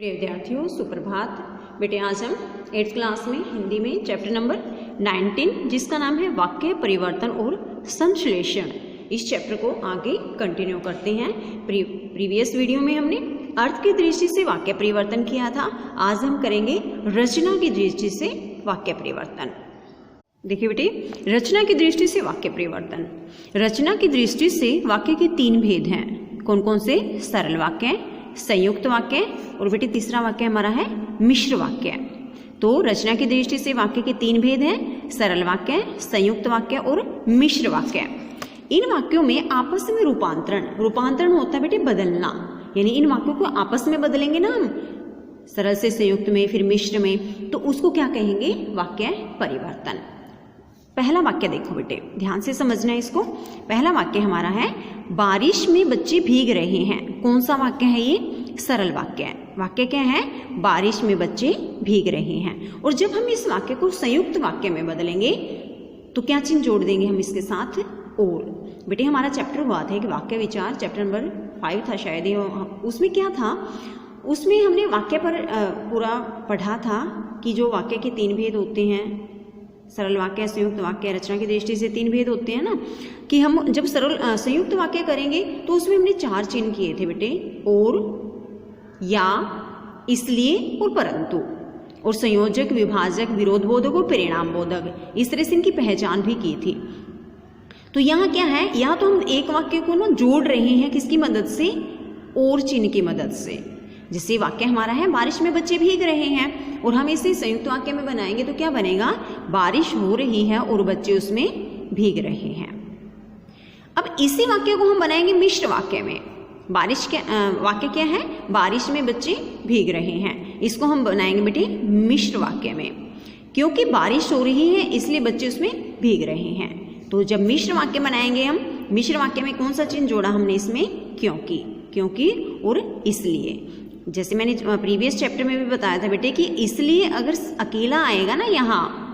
प्रिय विद्यार्थियों, सुप्रभात। बेटे आज हम 8th क्लास में हिंदी में चैप्टर नंबर 19 जिसका नाम है वाक्य परिवर्तन और संश्लेषण, इस चैप्टर को आगे कंटिन्यू करते हैं। प्रीवियस वीडियो में हमने अर्थ की दृष्टि से वाक्य परिवर्तन किया था। आज हम करेंगे रचना की दृष्टि से वाक्य परिवर्तन। देखिए बेटे, रचना की दृष्टि से वाक्य परिवर्तन। रचना की दृष्टि से वाक्य के 3 भेद हैं। कौन कौन से? सरल वाक्य, संयुक्त वाक्य और बेटे तीसरा वाक्य हमारा है मिश्र वाक्य। तो रचना की दृष्टि से वाक्य के 3 भेद हैं, सरल वाक्य, संयुक्त वाक्य और मिश्र वाक्य। इन वाक्यों में आपस में रूपांतरण होता है बेटे बदलना, यानी इन वाक्यों को आपस में बदलेंगे ना हम, सरल से संयुक्त में फिर मिश्र में, तो उसको क्या कहेंगे? वाक्य परिवर्तन। पहला वाक्य देखो बेटे, ध्यान से समझना है इसको। पहला वाक्य हमारा है बारिश में बच्चे भीग रहे हैं। कौन सा वाक्य है ये? सरल वाक्य है। वाक्य क्या है? बारिश में बच्चे भीग रहे हैं। और जब हम इस वाक्य को संयुक्त वाक्य में बदलेंगे तो क्या चिन्ह जोड़ देंगे हम इसके साथ? और। बेटे हमारा चैप्टर हुआ था कि वाक्य विचार, चैप्टर नंबर 5 था शायद ये। उसमें क्या था? उसमें हमने वाक्य पर पूरा पढ़ा था कि जो वाक्य के 3 भेद होते हैं, सरल वाक्य, संयुक्त वाक्य, रचना की दृष्टि से 3 भेद होते हैं ना, कि हम जब सरल संयुक्त वाक्य करेंगे तो उसमें हमने 4 चिन्ह किए थे बेटे, और, या, इसलिए और परंतु, और संयोजक, विभाजक, विरोधबोधक और परिणाम बोधक, इस तरह से इनकी पहचान भी की थी। तो यहाँ क्या है? यहाँ तो हम एक वाक्य को ना जोड़ रहे हैं, किसकी मदद से? और चिन्ह की मदद से। जैसे वाक्य हमारा है बारिश में बच्चे भीग रहे हैं, और हम इसे संयुक्त वाक्य में बनाएंगे तो क्या बनेगा? बारिश हो रही है और बच्चे उसमें भीग रहे हैं। अब इसी वाक्य को हम बनाएंगे मिश्र वाक्य में। बारिश के वाक्य क्या है? बारिश में बच्चे भीग रहे हैं। इसको हम बनाएंगे बेटे मिश्र वाक्य में, क्योंकि बारिश हो रही है इसलिए बच्चे उसमें भीग रहे हैं। तो जब मिश्र वाक्य बनाएंगे हम, मिश्र वाक्य में कौन सा चिन्ह जोड़ा हमने इसमें? क्योंकि और इसलिए। जैसे मैंने प्रीवियस चैप्टर में भी बताया था बेटे कि इसलिए अगर अकेला आएगा ना यहाँ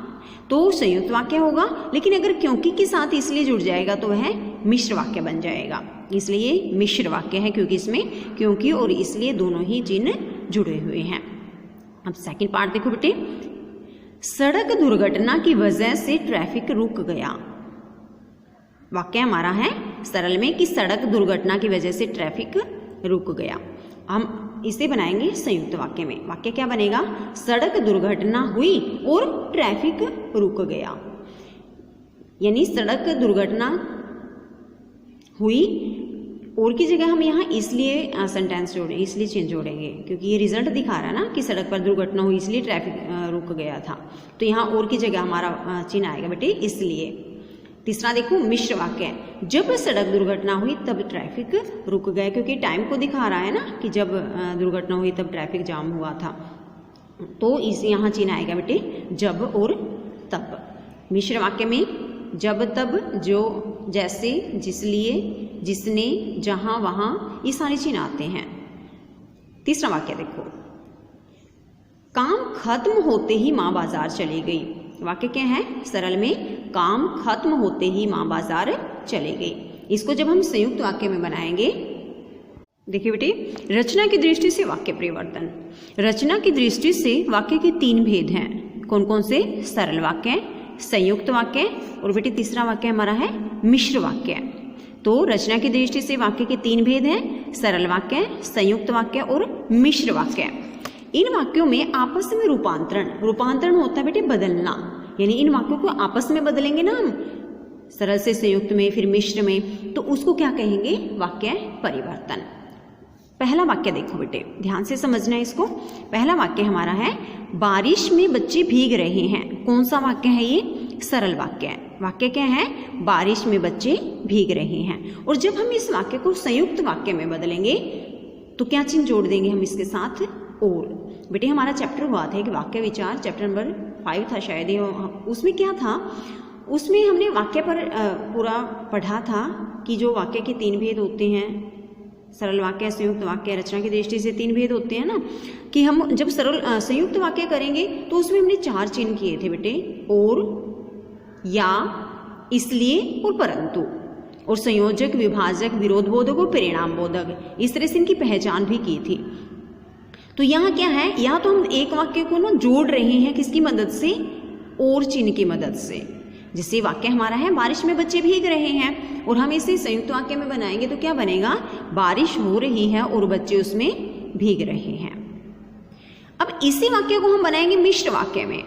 तो संयुक्त वाक्य होगा, लेकिन अगर क्योंकि के साथ इसलिए जुड़ जाएगा तो वह मिश्र वाक्य बन जाएगा। इसलिए मिश्र वाक्य है, क्योंकि इसमें क्योंकि और इसलिए दोनों ही चिन्ह जुड़े हुए हैं। अब सेकंड पार्ट देखो बेटे, सड़क दुर्घटना की वजह से ट्रैफिक रुक गया। वाक्य हमारा है सरल में कि सड़क दुर्घटना की वजह से ट्रैफिक रुक गया। हम इसे बनाएंगे संयुक्त वाक्य में। वाक्य क्या बनेगा? सड़क दुर्घटना हुई और ट्रैफिक रुक गया। यानी सड़क दुर्घटना हुई और की जगह हम यहाँ इसलिए सेंटेंस जोड़ेंगे, इसलिए चिन्ह जोड़ेंगे, क्योंकि ये रिजल्ट दिखा रहा है ना कि सड़क पर दुर्घटना हुई इसलिए ट्रैफिक रुक गया था। तो यहाँ और की जगह हमारा चिन्ह आएगा बेटे इसलिए। तीसरा देखो मिश्र वाक्य, जब सड़क दुर्घटना हुई तब ट्रैफिक रुक गया, क्योंकि टाइम को दिखा रहा है ना कि जब दुर्घटना हुई तब ट्रैफिक जाम हुआ था। तो इस यहाँ चिन्ह आएगा बेटे जब और तब। मिश्र वाक्य में जब, तब, जो, जैसे, जिसलिए, जिसने, जहां, वहां, ये सारे चिन्ह आते हैं। तीसरा वाक्य देखो, काम खत्म होते ही माँ बाजार चली गई। वाक्य क्या है? सरल में काम खत्म होते ही माँ बाजार चले गई। इसको जब हम संयुक्त वाक्य में बनाएंगे, देखिए बेटे, रचना की दृष्टि से वाक्य परिवर्तन। रचना की दृष्टि से वाक्य के 3 भेद हैं। कौन कौन से? सरल वाक्य, संयुक्त वाक्य और बेटे तीसरा वाक्य हमारा है मिश्र वाक्य। तो रचना की दृष्टि से वाक्य के 3 भेद हैं, सरल वाक्य, संयुक्त वाक्य और मिश्र वाक्य। इन वाक्यों में आपस में रूपांतरण होता है बेटे बदलना, यानी इन वाक्यों को आपस में बदलेंगे ना हम, सरल से संयुक्त में फिर मिश्र में, तो उसको क्या कहेंगे? वाक्य परिवर्तन। पहला वाक्य देखो बेटे, ध्यान से समझना है इसको। पहला वाक्य हमारा है बारिश में बच्चे भीग रहे हैं। कौन सा वाक्य है ये? सरल वाक्य है। वाक्य क्या है? बारिश में बच्चे भीग रहे हैं। और जब हम इस वाक्य को संयुक्त वाक्य में बदलेंगे तो क्या चिन्ह जोड़ देंगे हम इसके साथ? और। बेटे हमारा चैप्टर हुआ था कि वाक्य विचार, चैप्टर नंबर 5 था शायद ये। उसमें क्या था? उसमें हमने वाक्य पर पूरा पढ़ा था कि जो वाक्य के 3 भेद होते हैं, सरल वाक्य, संयुक्त वाक्य, रचना की दृष्टि से 3 भेद होते हैं ना, कि हम जब सरल संयुक्त वाक्य करेंगे तो उसमें हमने 4 चिन्ह किए थे बेटे, और, या, इसलिए और परंतु, और संयोजक, विभाजक, विरोधबोधक और परिणाम बोधक, इस तरह से इनकी पहचान भी की थी। तो यहाँ क्या है, यहाँ तो हम एक वाक्य को ना जोड़ रहे हैं किसकी मदद से, और चिन्ह की मदद से। जैसे वाक्य हमारा है बारिश में बच्चे भीग रहे हैं, और हम इसे संयुक्त वाक्य में बनाएंगे तो क्या बनेगा, बारिश हो रही है और बच्चे उसमें भीग रहे हैं। अब इसी वाक्य को हम बनाएंगे मिश्र वाक्य में।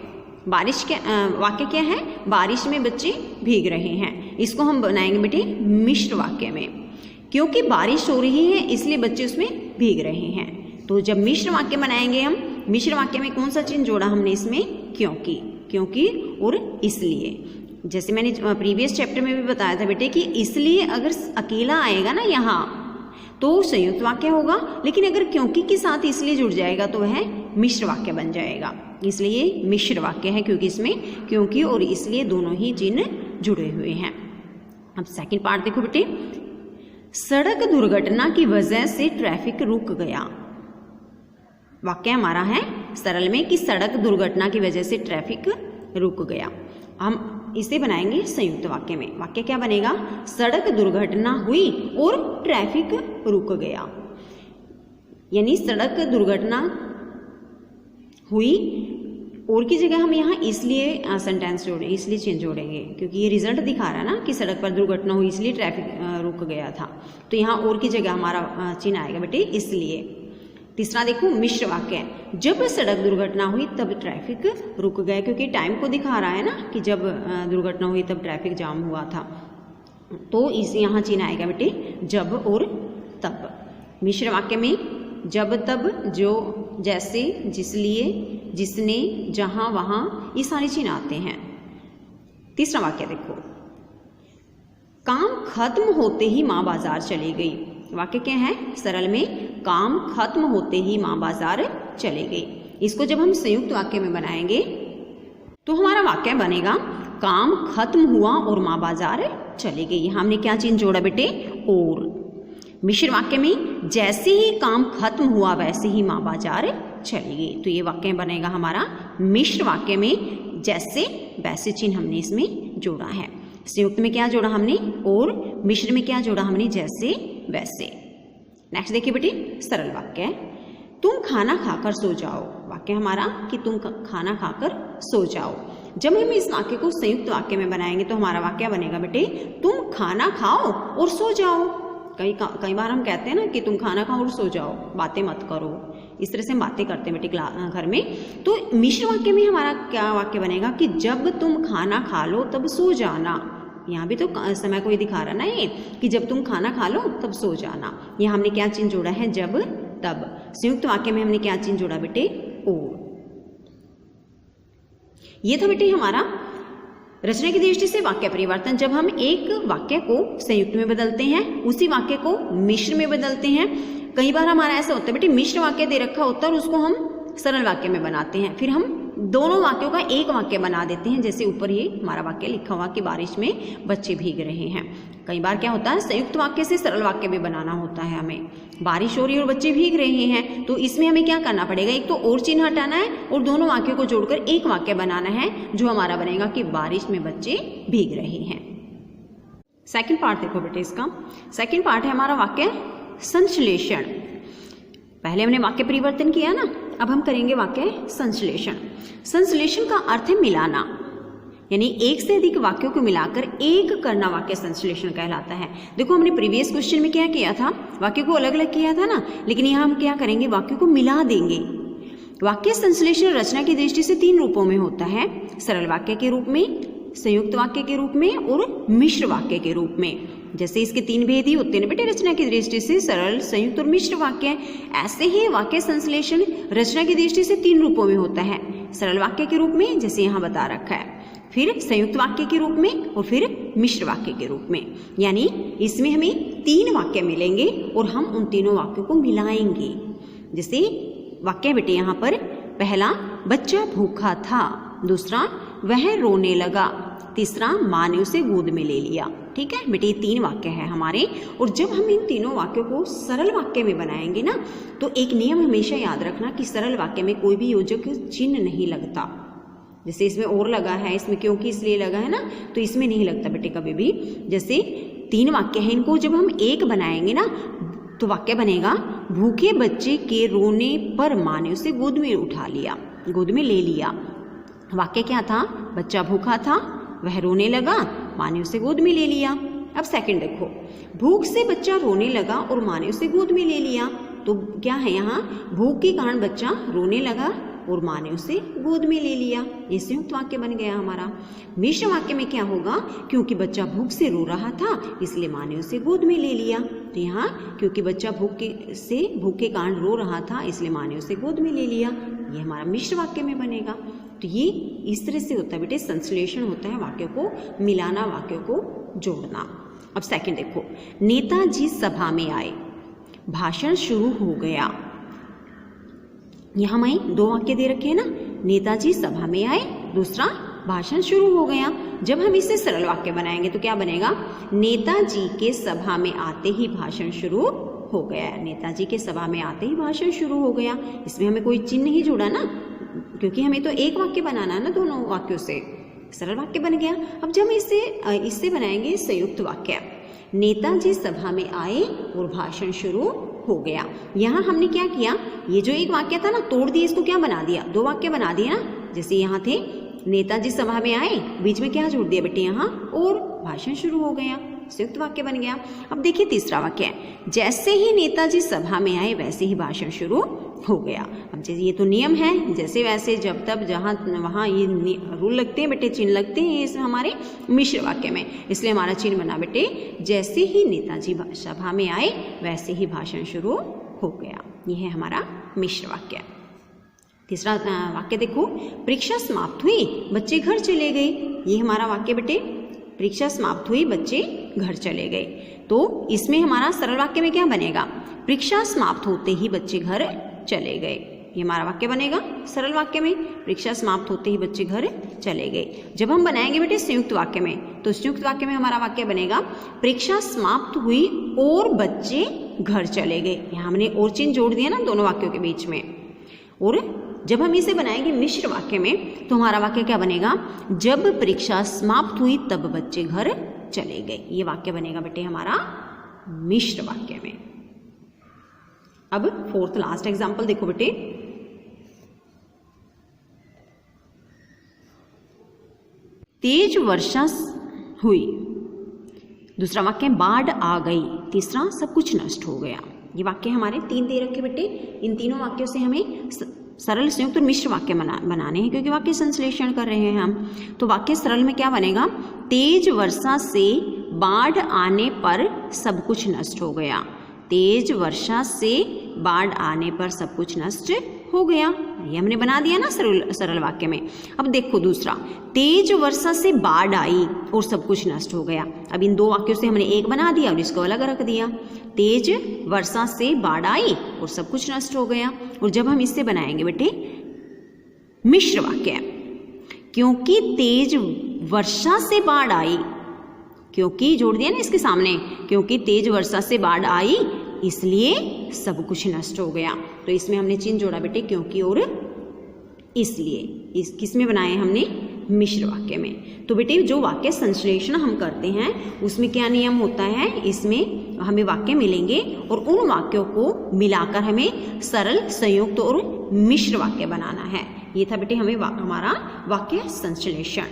बारिश के वाक्य क्या है, बारिश में बच्चे भीग रहे हैं, इसको हम बनाएंगे बेटे मिश्र वाक्य में। क्योंकि बारिश हो रही है इसलिए बच्चे उसमें भीग रहे हैं। तो जब मिश्र वाक्य बनाएंगे हम, मिश्र वाक्य में कौन सा चिन्ह जोड़ा हमने इसमें, क्योंकि और इसलिए। जैसे मैंने प्रीवियस चैप्टर में भी बताया था बेटे कि इसलिए अगर अकेला आएगा ना यहाँ तो संयुक्त वाक्य होगा, लेकिन अगर क्योंकि के साथ इसलिए जुड़ जाएगा तो वह मिश्र वाक्य बन जाएगा। इसलिए मिश्र वाक्य है क्योंकि इसमें क्योंकि और इसलिए दोनों ही चिन्ह जुड़े हुए हैं। अब सेकंड पार्ट देखो बेटे, सड़क दुर्घटना की वजह से ट्रैफिक रुक गया। वाक्य हमारा है सरल में कि सड़क दुर्घटना की वजह से ट्रैफिक रुक गया। हम इसे बनाएंगे संयुक्त वाक्य में। वाक्य क्या बनेगा, सड़क दुर्घटना हुई और ट्रैफिक रुक गया। यानी सड़क दुर्घटना हुई और की जगह हम यहाँ इसलिए सेंटेंस जोड़ेंगे, इसलिए चिन्ह जोड़ेंगे क्योंकि ये रिजल्ट दिखा रहा है ना कि सड़क पर दुर्घटना हुई इसलिए ट्रैफिक रुक गया था। तो यहाँ और की जगह हमारा चिन्ह आएगा बेटे इसलिए। तीसरा देखो मिश्र वाक्य, जब सड़क दुर्घटना हुई तब ट्रैफिक रुक गया, क्योंकि टाइम को दिखा रहा है ना कि जब दुर्घटना हुई तब ट्रैफिक जाम हुआ था। तो इस यहाँ चिन्ह आएगा बेटे जब और तब। मिश्र वाक्य में जब तब, जो, जैसे, जिसलिए, जिसने, जहां, वहां, ये सारे चिन्ह आते हैं। तीसरा वाक्य देखो, काम खत्म होते ही माँ बाजार चली गई। वाक्य क्या है, सरल में काम खत्म होते ही माँ बाजार चले गई। इसको जब हम संयुक्त वाक्य में बनाएंगे तो हमारा वाक्य बनेगा काम खत्म हुआ और माँ बाजार चली गई। यहाँ हमने क्या चिन्ह जोड़ा बेटे, और। मिश्र वाक्य में जैसे ही काम खत्म हुआ वैसे ही माँ बाजार चली गई। तो ये वाक्य बनेगा हमारा मिश्र वाक्य में जैसे वैसे चिन्ह हमने इसमें जोड़ा है। संयुक्त में क्या जोड़ा हमने, और। मिश्र में क्या जोड़ा हमने, जैसे वैसे। नेक्स्ट देखिए बेटे सरल वाक्य, तुम खाना खाकर सो जाओ। वाक्य हमारा कि तुम खाना खाकर सो जाओ। जब हम इस वाक्य को संयुक्त वाक्य में बनाएंगे तो हमारा वाक्य बनेगा बेटे तुम खाना खाओ और सो जाओ। कई बार हम कहते हैं ना कि तुम खाना खाओ और सो जाओ, बातें मत करो, इस तरह से हम बातें करते हैं बेटे घर में। तो मिश्र वाक्य में हमारा क्या वाक्य बनेगा कि जब तुम खाना खा लो तब सो जाना। यहाँ भी तो समय को ये दिखा रहा ना ये कि जब तुम खाना खा लो तब सो जाना। यहाँ हमने क्या चिन्ह जोड़ा है, जब तब। संयुक्त वाक्य में हमने क्या चिन्ह जोड़ा बेटे, और। ये था बेटे हमारा रचना की दृष्टि से वाक्य परिवर्तन। जब हम एक वाक्य को संयुक्त में बदलते हैं, उसी वाक्य को मिश्र में बदलते हैं। कई बार हमारा ऐसा होता है बेटे मिश्र वाक्य दे रखा होता है और उसको हम सरल वाक्य में बनाते हैं, फिर हम दोनों वाक्यों का एक वाक्य बना देते हैं। जैसे ऊपर ये हमारा वाक्य लिखा हुआ कि बारिश में बच्चे भीग रहे हैं। कई बार क्या होता है संयुक्त वाक्य से सरल वाक्य भी बनाना होता है हमें। बारिश हो रही है और बच्चे भीग रहे हैं, तो इसमें हमें क्या करना पड़ेगा, एक तो और चिन्ह हटाना है और दोनों वाक्यों को जोड़कर एक वाक्य बनाना है जो हमारा बनेगा कि बारिश में बच्चे भीग रहे हैं। सेकंड पार्ट देखो बेटे इसका। सेकंड पार्ट है हमारा वाक्य संश्लेषण। पहले हमने वाक्य परिवर्तन किया ना, अब हम करेंगे वाक्य संश्लेषण। संश्लेषण का अर्थ है मिलाना, यानी एक से अधिक वाक्यों को मिलाकर एक करना वाक्य संश्लेषण कहलाता है। देखो हमने प्रीवियस क्वेश्चन में क्या किया था, वाक्य को अलग अलग किया था ना, लेकिन यहाँ हम क्या करेंगे, वाक्यों को मिला देंगे। वाक्य संश्लेषण रचना की दृष्टि से 3 रूपों में होता है, सरल वाक्य के रूप में, संयुक्त वाक्य के रूप में और मिश्र वाक्य के रूप में। जैसे इसके 3 भेद ही होते हैं बेटे रचना की दृष्टि से, सरल, संयुक्त और मिश्र वाक्य। ऐसे ही वाक्य संश्लेषण रचना की दृष्टि से 3 रूपों में होता है, सरल वाक्य के रूप में जैसे यहाँ बता रखा है, फिर संयुक्त वाक्य के रूप में और फिर मिश्र वाक्य के रूप में। यानी इसमें हमें 3 वाक्य मिलेंगे और हम उन तीनों वाक्यों को मिलाएंगे। जैसे वाक्य बेटे यहाँ पर, पहला बच्चा भूखा था, दूसरा वह रोने लगा, तीसरा माँ ने उसे गोद में ले लिया। ठीक है बेटे, ये 3 वाक्य है हमारे। और जब हम इन तीनों वाक्यों को सरल वाक्य में बनाएंगे ना, तो एक नियम हमेशा याद रखना कि सरल वाक्य में कोई भी योजक चिन्ह नहीं लगता। जैसे इसमें और लगा है, इसमें क्योंकि इसलिए लगा है ना, तो इसमें नहीं लगता बेटे कभी भी। जैसे 3 वाक्य हैं, इनको जब हम एक बनाएंगे ना तो वाक्य बनेगा भूखे बच्चे के रोने पर माँ ने उसे गोद में उठा लिया, गोद में ले लिया। वाक्य क्या था? बच्चा भूखा था, वह रोने लगा, माँ ने उसे गोद में ले लिया। अब सेकंड देखो, भूख से बच्चा रोने लगा और माँ ने उसे गोद में ले लिया। तो क्या है यहाँ? भूख के कारण बच्चा रोने लगा और माँ ने उसे गोद में ले लिया। ये संयुक्त वाक्य बन गया हमारा। मिश्र वाक्य में क्या होगा? क्योंकि बच्चा भूख से रो रहा था इसलिए माँ ने उसे गोद में ले लिया। तो यहाँ क्योंकि बच्चा भूख के कारण रो रहा था इसलिए माँ ने उसे गोद में ले लिया, ये हमारा मिश्र वाक्य में बनेगा। तो ये इस तरह से होता है बेटे, संश्लेषण होता है, वाक्यों को मिलाना, वाक्यों को जोड़ना। अब सेकंड देखो, नेताजी सभा में आए, भाषण शुरू हो गया। यहाँ हमें दो वाक्य दे रखे हैं ना, नेताजी सभा में आए, दूसरा भाषण शुरू हो गया। जब हम इसे सरल वाक्य बनाएंगे तो क्या बनेगा? नेताजी के सभा में आते ही भाषण शुरू हो गया। नेताजी के सभा में आते ही भाषण शुरू हो गया। इसमें हमें कोई चिन्ह नहीं जोड़ा ना, क्योंकि हमें तो एक वाक्य बनाना है ना, दोनों वाक्यों से सरल वाक्य बन गया। अब जब इससे बनाएंगे संयुक्त वाक्य, नेताजी सभा में आए और भाषण शुरू हो गया। यहाँ हमने क्या किया? ये जो एक वाक्य था ना, तोड़ दिया, इसको क्या बना दिया? दो वाक्य बना दिया ना। जैसे यहाँ थे नेताजी सभा में आए, बीच में क्या जोड़ दिया बेटे? यहाँ और भाषण शुरू हो गया, संयुक्त वाक्य बन गया। अब देखिए तीसरा वाक्य, जैसे ही नेताजी सभा में आए वैसे ही भाषण शुरू हो गया। अब जैसे ये तो नियम है, जैसे वैसे जब तब जहाँ वहाँ ये रूल लगते हैं बेटे, चिन्ह लगते हैं इस हमारे मिश्र वाक्य में, इसलिए हमारा चिन्ह बना बेटे, जैसे ही नेताजी सभा में आए वैसे ही भाषण शुरू हो गया। ये है हमारा मिश्र वाक्य। तीसरा वाक्य देखो, परीक्षा समाप्त हुई, बच्चे घर चले गए। ये हमारा वाक्य बेटे, परीक्षा समाप्त हुई, बच्चे घर चले गए। तो इसमें हमारा सरल वाक्य में क्या बनेगा? परीक्षा समाप्त होते ही बच्चे घर चले गए। ये हमारा वाक्य बनेगा सरल वाक्य में, परीक्षा समाप्त होते ही बच्चे घर चले गए। जब हम बनाएंगे बेटे संयुक्त वाक्य में, तो संयुक्त वाक्य में हमारा वाक्य बनेगा परीक्षा समाप्त हुई और बच्चे घर चले गए। यहाँ हमने और चिन्ह जोड़ दिया ना दोनों वाक्यों के बीच में। और जब हम इसे बनाएंगे मिश्र वाक्य में, तो हमारा वाक्य क्या बनेगा? जब परीक्षा समाप्त हुई तब बच्चे घर चले गए। ये वाक्य बनेगा बेटे हमारा मिश्र वाक्य में। अब फोर्थ लास्ट एग्जाम्पल देखो बेटे, तेज वर्षा हुई। दूसरा वाक्य बाढ़ आ गई। तीसरा सब कुछ नष्ट हो गया। ये वाक्य हमारे तीन दे रखे बेटे। इन तीनों वाक्यों से हमें सरल संयुक्त और मिश्र वाक्य बनाने हैं, क्योंकि वाक्य संश्लेषण कर रहे हैं हम। तो वाक्य सरल में क्या बनेगा? तेज वर्षा से बाढ़ आने पर सब कुछ नष्ट हो गया। तेज वर्षा से बाढ़ आने पर सब कुछ नष्ट हो गया। ये हमने बना दिया ना सरल वाक्य में। अब देखो दूसरा, तेज वर्षा से बाढ़ आई और सब कुछ नष्ट हो गया। अब इन दो वाक्यों से हमने एक बना दिया और इसको अलग रख दिया। तेज वर्षा से बाढ़ आई और सब कुछ नष्ट हो गया। और जब हम इससे बनाएंगे बेटे मिश्र वाक्य, क्योंकि तेज वर्षा से बाढ़ आई, क्योंकि जोड़ दिया ना इसके सामने, क्योंकि तेज वर्षा से बाढ़ आई इसलिए सब कुछ नष्ट हो गया। तो इसमें हमने चिन्ह जोड़ा बेटे क्योंकि और इसलिए। इस किस में बनाए हमने? मिश्र वाक्य में। तो बेटे जो वाक्य संश्लेषण हम करते हैं उसमें क्या नियम होता है? इसमें हमें वाक्य मिलेंगे और उन वाक्यों को मिलाकर हमें सरल, संयुक्त और मिश्र वाक्य बनाना है। ये था बेटे हमें हमारा वाक्य संश्लेषण।